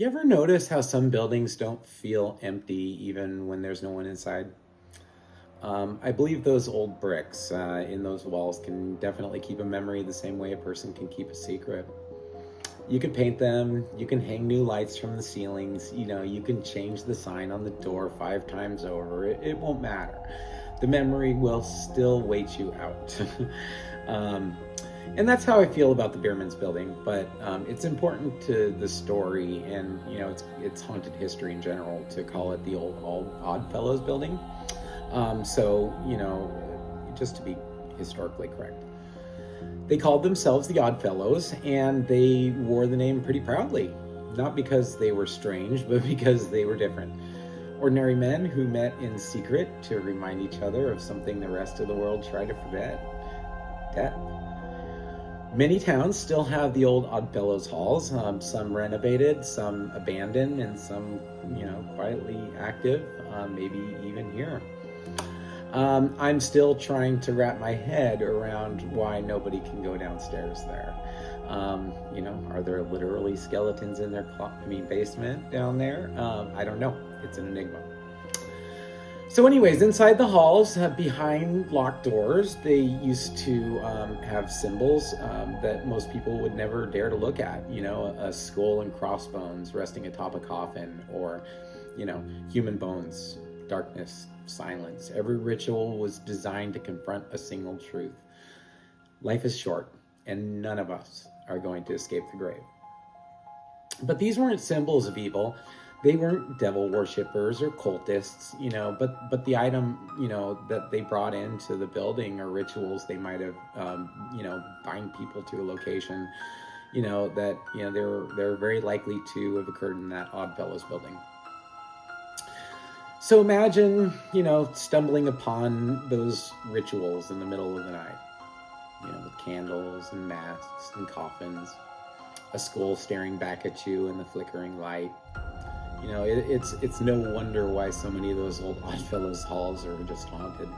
ever notice how some buildings don't feel empty even when there's no one inside? I believe those old bricks in those walls can definitely keep a memory the same way a person can keep a secret. You can paint them, you can hang new lights from the ceilings, you can change the sign on the door 5 times over. It won't matter. The memory will still wait you out. um, and that's how I feel about the Beermann's building, but it's important to the story and, it's haunted history in general to call it the old Oddfellows building. Just to be historically correct. They called themselves the Oddfellows, and they wore the name pretty proudly. Not because they were strange, but because they were different. Ordinary men who met in secret to remind each other of something the rest of the world tried to forget. Death. Many towns still have the old Oddfellows halls, some renovated, some abandoned, and some, quietly active, maybe even here. I'm still trying to wrap my head around why nobody can go downstairs there. Are there literally skeletons in their basement down there? I don't know. It's an enigma. So anyways, inside the halls, behind locked doors, they used to have symbols that most people would never dare to look at. A skull and crossbones resting atop a coffin, or, human bones, darkness, silence. Every ritual was designed to confront a single truth. Life is short, and none of us are going to escape the grave. But these weren't symbols of evil. They weren't devil worshippers or cultists, but the item, that they brought into the building or rituals they might have, bind people to a location, they're very likely to have occurred in that Oddfellows building. So imagine, stumbling upon those rituals in the middle of the night, with candles and masks and coffins, a skull staring back at you in the flickering light. It's no wonder why so many of those old Oddfellows halls are just haunted.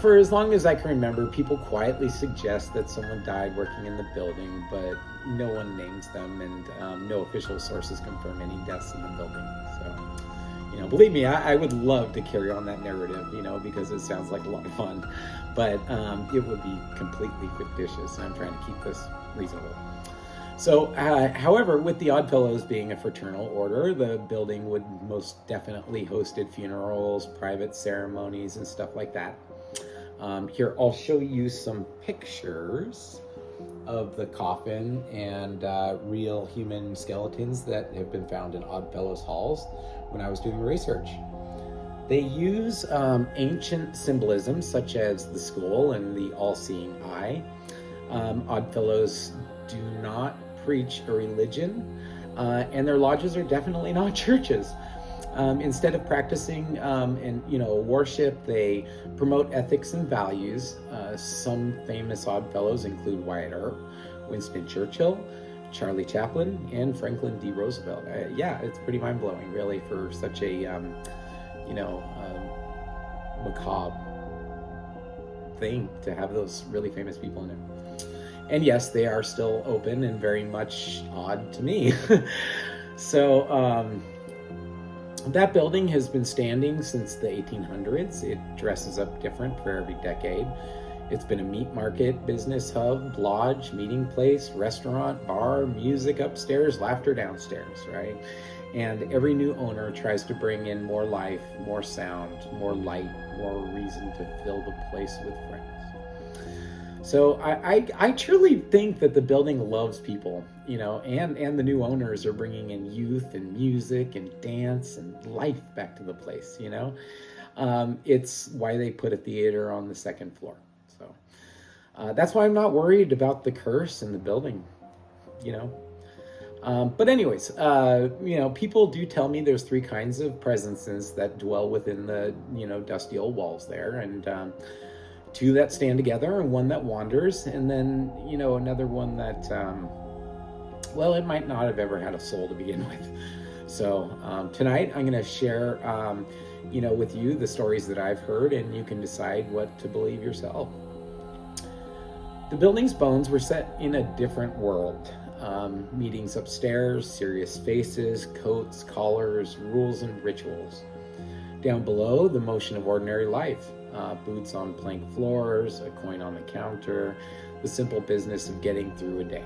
For as long as I can remember, people quietly suggest that someone died working in the building, but no one names them, and no official sources confirm any deaths in the building. So, believe me, I would love to carry on that narrative, because it sounds like a lot of fun, but it would be completely fictitious, and I'm trying to keep this reasonable. So, however, with the Oddfellows being a fraternal order, the building would most definitely hosted funerals, private ceremonies, and stuff like that. Here, I'll show you some pictures of the coffin and real human skeletons that have been found in Oddfellows halls when I was doing research. They use ancient symbolism such as the skull and the all-seeing eye. Oddfellows do not preach a religion, and their lodges are definitely not churches. Instead of practicing worship, they promote ethics and values. Some famous Oddfellows include Wyatt Earp, Winston Churchill, Charlie Chaplin, and Franklin D. Roosevelt. It's pretty mind-blowing, really, for such a macabre thing to have those really famous people in it. And yes, they are still open and very much odd to me. So that building has been standing since the 1800s. It dresses up different for every decade. It's been a meat market, business hub, lodge, meeting place, restaurant, bar, music upstairs, laughter downstairs, right? And every new owner tries to bring in more life, more sound, more light, more reason to fill the place with friends. So I truly think that the building loves people, and the new owners are bringing in youth and music and dance and life back to the place, It's why they put a theater on the second floor. So that's why I'm not worried about the curse in the building, But anyways, people do tell me there's 3 kinds of presences that dwell within the, dusty old walls there. And 2 that stand together and 1 that wanders, and then another one that it might not have ever had a soul to begin with. So tonight I'm going to share with you the stories that I've heard, and you can decide what to believe yourself. The building's bones were set in a different world. Meetings upstairs, serious faces, coats, collars, rules, and rituals. Down below, the motion of ordinary life. Boots on plank floors, a coin on the counter, the simple business of getting through a day.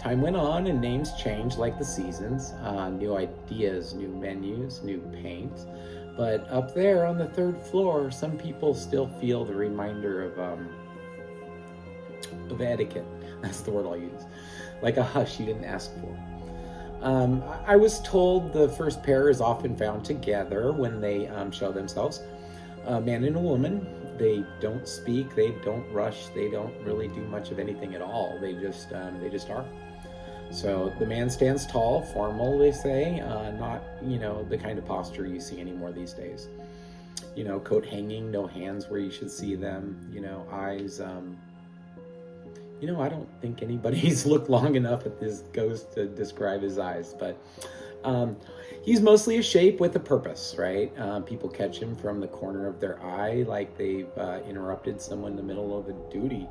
Time went on and names changed like the seasons. New ideas, new menus, new paint. But up there on the third floor, some people still feel the reminder of etiquette. That's the word I'll use. Like a hush you didn't ask for. I was told the first pair is often found together when they show themselves. A man and a woman. They don't speak, they don't rush, they don't really do much of anything at all. They just are. So the man stands tall, formal, they say, not, the kind of posture you see anymore these days. Coat hanging, no hands where you should see them, eyes. I don't think anybody's looked long enough at this ghost to describe his eyes, but he's mostly a shape with a purpose, right? People catch him from the corner of their eye like they've interrupted someone in the middle of a duty.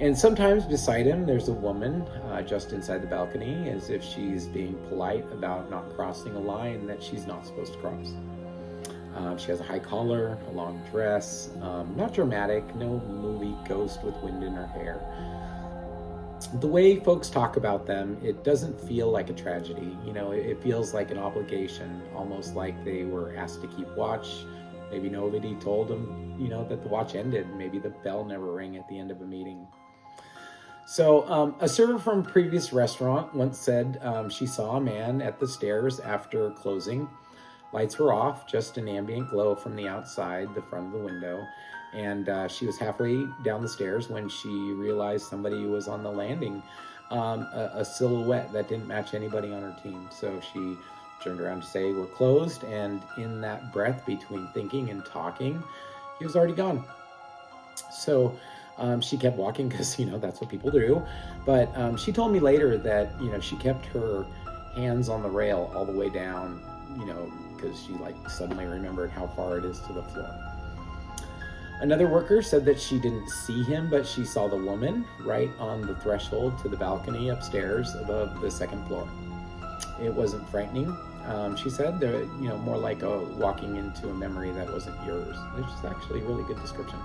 And sometimes beside him, there's a woman just inside the balcony, as if she's being polite about not crossing a line that she's not supposed to cross. She has a high collar, a long dress, not dramatic, no movie ghost with wind in her hair. The way folks talk about them, it doesn't feel like a tragedy. It feels like an obligation, almost like they were asked to keep watch. Maybe nobody told them, that the watch ended. Maybe the bell never rang at the end of a meeting. So a server from a previous restaurant once said she saw a man at the stairs after closing. Lights were off, just an ambient glow from the outside, the front of the window. And she was halfway down the stairs when she realized somebody was on the landing, a silhouette that didn't match anybody on her team. So she turned around to say, "We're closed." And in that breath between thinking and talking, he was already gone. So she kept walking because, that's what people do. But she told me later that, she kept her hands on the rail all the way down, because she suddenly remembered how far it is to the floor. Another worker said that she didn't see him, but she saw the woman right on the threshold to the balcony upstairs above the second floor. It wasn't frightening, she said, more like walking into a memory that wasn't yours. Which is actually a really good description.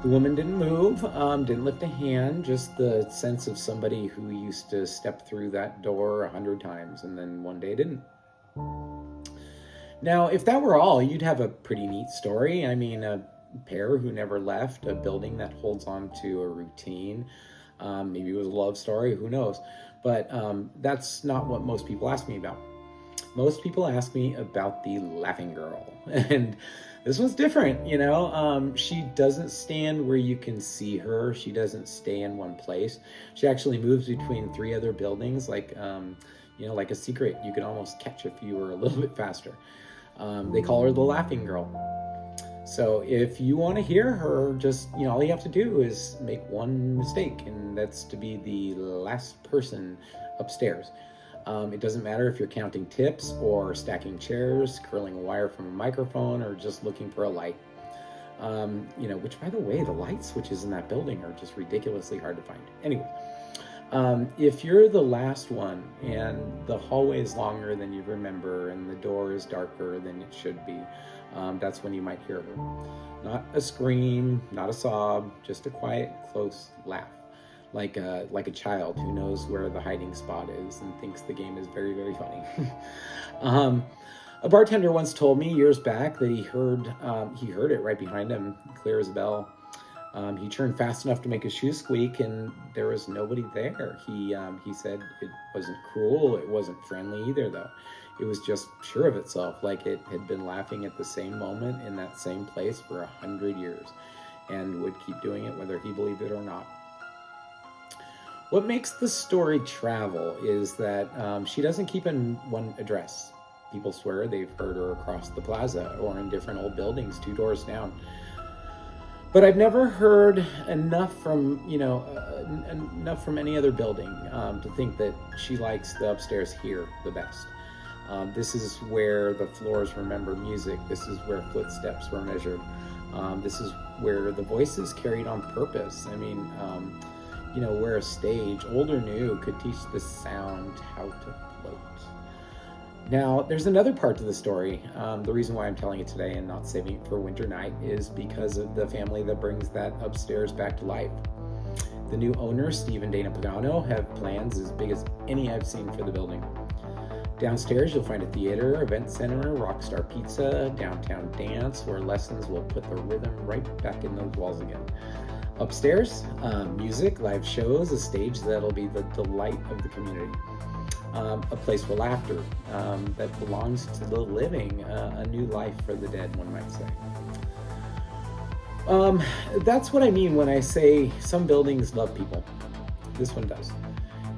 The woman didn't move, didn't lift a hand, just the sense of somebody who used to step through that door 100 times and then one day didn't. Now, if that were all, you'd have a pretty neat story. I mean, a pair who never left, a building that holds on to a routine. Maybe it was a love story, who knows? But that's not what most people ask me about. Most people ask me about the laughing girl. And this one's different, she doesn't stand where you can see her. She doesn't stay in one place. She actually moves between 3 other buildings, like a secret you could almost catch if you were a little bit faster. They call her the laughing girl. So if you want to hear her, just, all you have to do is make one mistake, and that's to be the last person upstairs. It doesn't matter if you're counting tips or stacking chairs, curling a wire from a microphone, or just looking for a light. Which, by the way, the light switches in that building are just ridiculously hard to find. Anyway, if you're the last one and the hallway is longer than you remember and the door is darker than it should be, that's when you might hear her. Not a scream, not a sob, just a quiet, close laugh. Like a child who knows where the hiding spot is and thinks the game is very, very funny. A bartender once told me years back that he heard it right behind him, clear as a bell. He turned fast enough to make his shoes squeak, and there was nobody there. He said it wasn't cruel, it wasn't friendly either, though. It was just sure of itself, like it had been laughing at the same moment in that same place for 100 years, and would keep doing it whether he believed it or not. What makes the story travel is that she doesn't keep in one address. People swear they've heard her across the plaza or in different old buildings 2 doors down. But I've never heard enough from any other building to think that she likes the upstairs here the best. This is where the floors remember music. This is where footsteps were measured. This is where the voices carried on purpose. I mean, where a stage, old or new, could teach the sound how to float. Now, there's another part to the story. The reason why I'm telling it today and not saving it for winter night is because of the family that brings that upstairs back to life. The new owners, Steve and Dana Pagano, have plans as big as any I've seen for the building. Downstairs, you'll find a theater, event center, Rockstar Pizza, downtown dance, where lessons will put the rhythm right back in those walls again. Upstairs, music, live shows, a stage that'll be the delight of the community. A place for laughter that belongs to the living, a new life for the dead, one might say. That's what I mean when I say some buildings love people. This one does.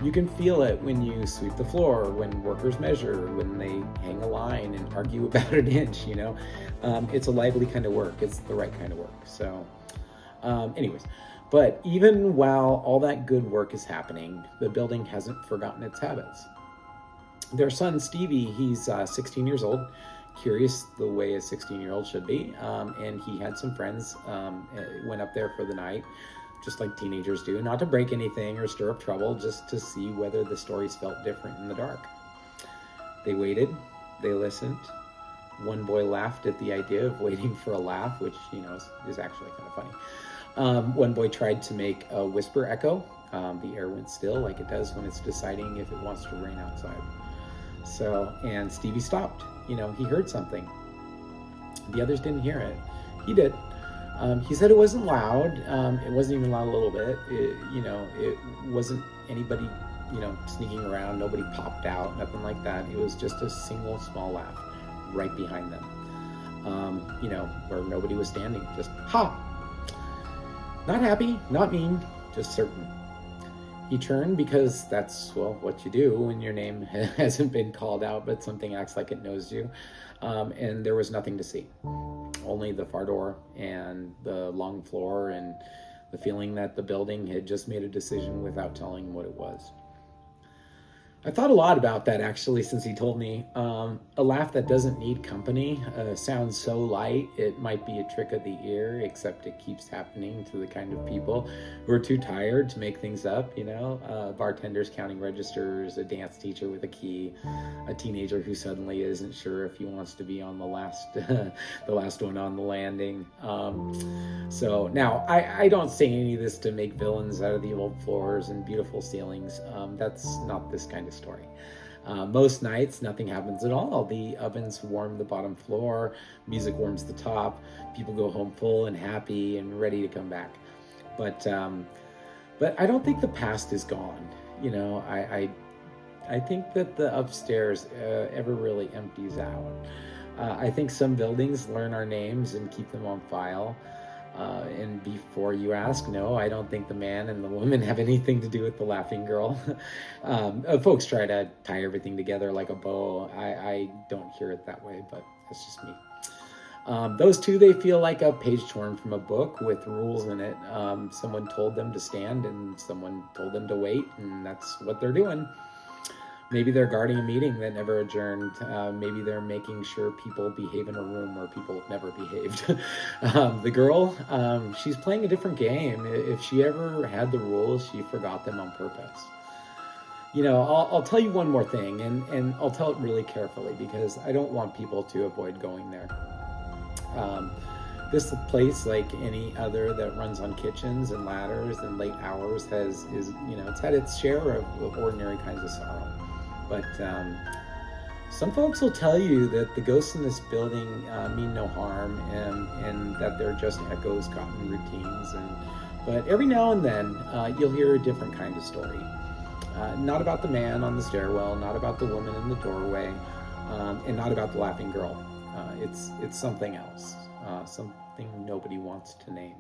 You can feel it when you sweep the floor, when workers measure, when they hang a line and argue about an inch, It's a lively kind of work. It's the right kind of work. So, anyways, but even while all that good work is happening, the building hasn't forgotten its habits. Their son, Stevie, he's 16 years old, curious the way a 16-year-old should be, and he had some friends, went up there for the night, just like teenagers do, not to break anything or stir up trouble, just to see whether the stories felt different in the dark. They waited, they listened. One boy laughed at the idea of waiting for a laugh, which, is actually kind of funny. One boy tried to make a whisper echo. The air went still like it does when it's deciding if it wants to rain outside. And Stevie stopped. He heard something. The others didn't hear it. He did. He said it wasn't loud. It wasn't even loud a little bit. It wasn't anybody, sneaking around. Nobody popped out, nothing like that. It was just a single small laugh right behind them, where nobody was standing. Just, ha! Not happy, not mean, just certain. He turned because that's, what you do when your name hasn't been called out, but something acts like it knows you. And there was nothing to see. Only the far door and the long floor and the feeling that the building had just made a decision without telling what it was. I thought a lot about that, actually, since he told me. A laugh that doesn't need company sounds so light, it might be a trick of the ear, except it keeps happening to the kind of people who are too tired to make things up, bartenders counting registers, a dance teacher with a key, a teenager who suddenly isn't sure if he wants to be on the last one on the landing. So now, I don't say any of this to make villains out of the old floors and beautiful ceilings. That's not this kind of story. Most nights, nothing happens at all. The ovens warm the bottom floor, music warms the top, people go home full and happy and ready to come back. But I don't think the past is gone. I think that the upstairs ever really empties out. I think some buildings learn our names and keep them on file. And before you ask, no, I don't think the man and the woman have anything to do with the laughing girl. Folks try to tie everything together like a bow. I don't hear it that way, but that's just me. Those two, they feel like a page torn from a book with rules in it. Someone told them to stand and someone told them to wait, and that's what they're doing. Maybe they're guarding a meeting that never adjourned. Maybe they're making sure people behave in a room where people have never behaved. The girl, she's playing a different game. If she ever had the rules, she forgot them on purpose. I'll tell you one more thing, and I'll tell it really carefully because I don't want people to avoid going there. This place, like any other that runs on kitchens and ladders and late hours, it's had its share of ordinary kinds of sorrow. But some folks will tell you that the ghosts in this building mean no harm, and that they're just echoes caught in routines. But every now and then, you'll hear a different kind of story. Not about the man on the stairwell, not about the woman in the doorway, and not about the laughing girl. It's something else, something nobody wants to name.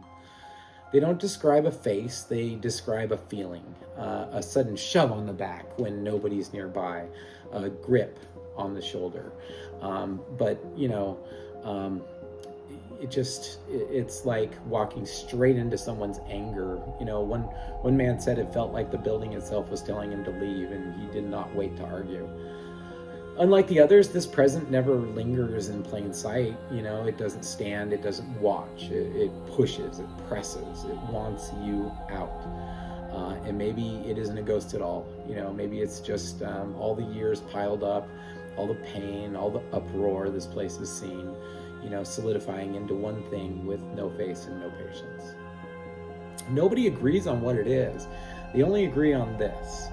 They don't describe a face, they describe a feeling. A sudden shove on the back when nobody's nearby, a grip on the shoulder. It's like walking straight into someone's anger. One man said it felt like the building itself was telling him to leave, and he did not wait to argue. Unlike the others, this present never lingers in plain sight. It doesn't stand, it doesn't watch, it pushes, it presses, it wants you out. And maybe it isn't a ghost at all. Maybe it's just all the years piled up, all the pain, all the uproar this place has seen, solidifying into one thing with no face and no patience. Nobody agrees on what it is. They only agree on this.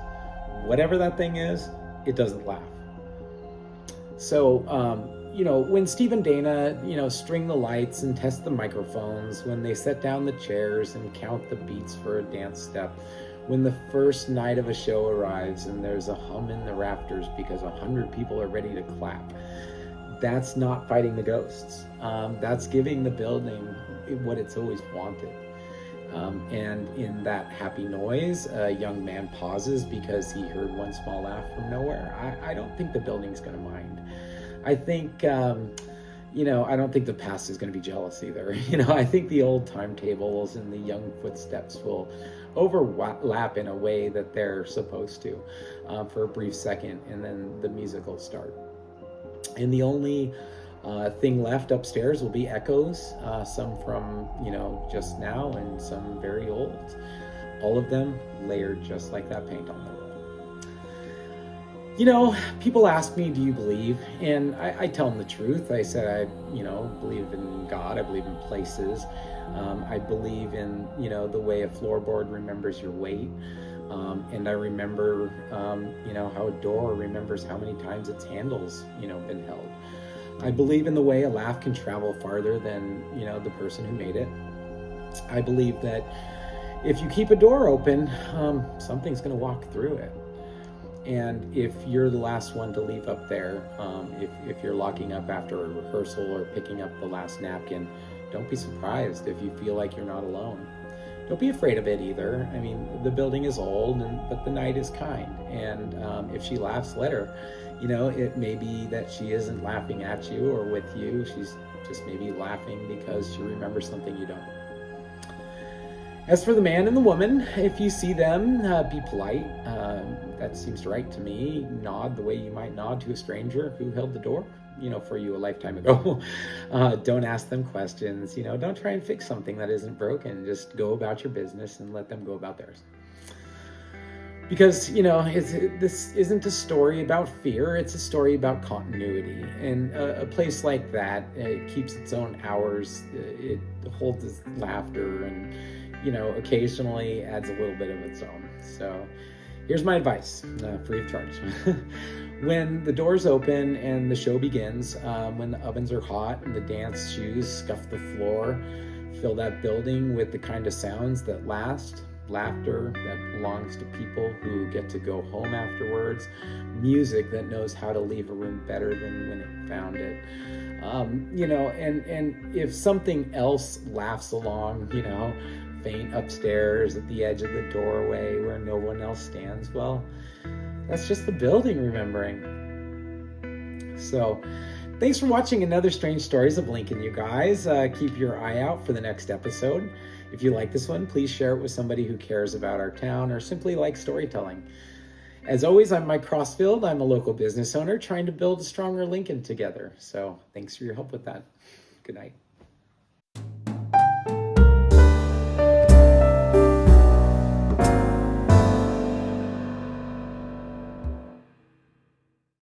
Whatever that thing is, it doesn't laugh. So, when Steve and Dana, string the lights and test the microphones, when they set down the chairs and count the beats for a dance step, when the first night of a show arrives and there's a hum in the rafters because 100 people are ready to clap, that's not fighting the ghosts. That's giving the building what it's always wanted. And in that happy noise, a young man pauses because he heard one small laugh from nowhere. I don't think the building's going to mind. I think, I don't think the past is going to be jealous either. I think the old timetables and the young footsteps will overlap in a way that they're supposed to for a brief second, and then the music will start. And the only thing left upstairs will be echoes, some from, just now and some very old. All of them layered just like that paint on the wall. People ask me, do you believe? And I tell them the truth. I said, I believe in God. I believe in places. I believe in, the way a floorboard remembers your weight. And I remember, how a door remembers how many times its handle's, been held. I believe in the way a laugh can travel farther than, the person who made it. I believe that if you keep a door open, something's going to walk through it. And if you're the last one to leave up there, if you're locking up after a rehearsal or picking up the last napkin, don't be surprised if you feel like you're not alone. Don't be afraid of it either. I mean, the building is old, but the night is kind. And if she laughs, let her. It may be that she isn't laughing at you or with you. She's just maybe laughing because she remembers something you don't. As for the man and the woman, if you see them, be polite. That seems right to me. Nod the way you might nod to a stranger who held the door, for you a lifetime ago. Don't ask them questions. Don't try and fix something that isn't broken. Just go about your business and let them go about theirs. Because, this isn't a story about fear. It's a story about continuity. And a place like that, it keeps its own hours. It holds its laughter and, occasionally adds a little bit of its own. So here's my advice, free of charge. When the doors open and the show begins, when the ovens are hot and the dance shoes scuff the floor, fill that building with the kind of sounds that last, laughter that belongs to people who get to go home afterwards, music that knows how to leave a room better than when it found it. And if something else laughs along, faint upstairs at the edge of the doorway where no one else stands, well, that's just the building remembering. So thanks for watching another Strange Stories of Lincoln, you guys. Keep your eye out for the next episode. If you like this one, please share it with somebody who cares about our town or simply likes storytelling. As always, I'm Mike Crossfield. I'm a local business owner trying to build a stronger Lincoln together. So thanks for your help with that. Good night.